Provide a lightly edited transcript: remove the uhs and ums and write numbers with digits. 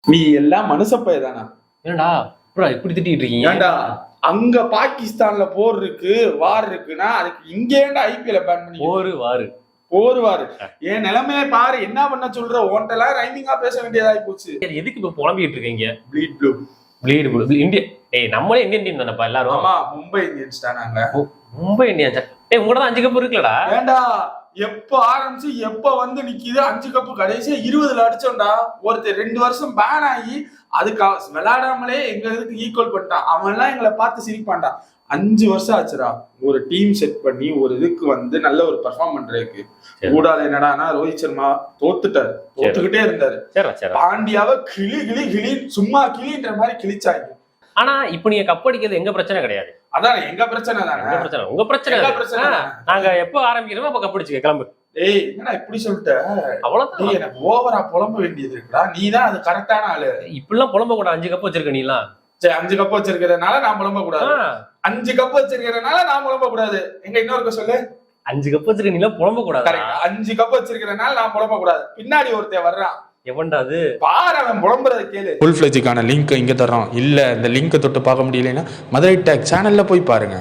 நீ எல்லாம் மனுஷப்பையதானா? ஏன்டா இப்படி திட்டிட்டு இருக்கீங்க? ஏன்டா அங்க பாகிஸ்தான்ல போர் இருக்கு, வார் இருக்குன்னா அதுக்கு இங்க ஏன்டா ஐபிஎல் பேன் பண்ணி போருவாரு? என் நிலைமையை பாரு, என்ன பண்ண சொல்ற? ஓன்ட்டெல்லாம் ரைமிங்கா பேச வேண்டியதாகி போச்சு. எதுக்கு இப்ப புலம்பிட்டு இருக்கீங்க? Bleed blue India. நம்மளே இந்தியன் டீம் தானப்பா எல்லாரும். ஆமா, மும்பை இந்தியன்ஸ் தான் நாங்க. மும்பை இந்தியன்ஸ். உங்களோட 5 கப் இருக்குல்லடா. ஏண்டா எப்ப ஆரம்பிச்சு எப்ப வந்து நிக்குது? 5 கப்பு கடைசியா 20ல அடிச்சோம்டா. ஒருத்தர் 2 வருஷம் பேன் ஆகி அதுக்கு விளையாடாமலே எங்க இதுக்கு ஈக்குவல் பண்ணிட்டான். அவன் எல்லாம் எங்களை பார்த்து சிரிப்பான்டா. 5 வருஷம் ஆச்சுடா ஒரு டீம் செட் பண்ணி ஒரு இதுக்கு வந்து நல்ல ஒரு பெர்ஃபார்ம் பண்றதுக்கு. கூடாது என்னடானா ரோஹித் சர்மா தோத்துக்கிட்டே இருந்தாரு. பாண்டியாவை கிளி சும்மா கிளின்ற மாதிரி கிழிச்சாங்க. ஆனா இப்ப நீங்க கப் அடிக்கிறது எங்க பிரச்சனை கிடையாது. அதான் எங்க பிரச்சனை தானே. உங்க பிரச்சனை. நாங்க எப்ப ஆரம்பிக்கிறோமோ அப்ப கப் அடிச்சுக்க கிளம்பு. ஏய் என்னடா இப்படி சொல்லிட்ட? அவ்வளவுதான். எனக்கு ஓவரா புலம்ப வேண்டியது இருக்குடா. நீதான் அது கரெக்டான ஆளு. இப்படிலாம் புலம்ப கூட 5 கப் வச்சிருக்க நீலாம். சரி 5 கப் வச்சிருக்கிறதுனால நான் புலம்ப கூடாது. 5 கப் வச்சிருக்கிறதுனால நான் புலம்ப கூடாது. எங்க இன்னொருக்க சொல்லு. 5 கப் வச்சிருக்க நீலாம் புலம்ப கூடாது. 5 கப் வச்சிருக்கிறதுனால நான் புலம்ப கூடாது. பின்னாடி ஒருத்தன் வர்றான். எவன்டா அது? பாரு அவன் புலம்புறத கேளு. ஃபுல் ஃபிளெஜ்க்கான லிங்க் இங்க தர்றோம். இல்ல இந்த லிங்க் தொட்டு பார்க்க முடியலன்னா மதுரை டேக் சேனல்ல போய் பாருங்க.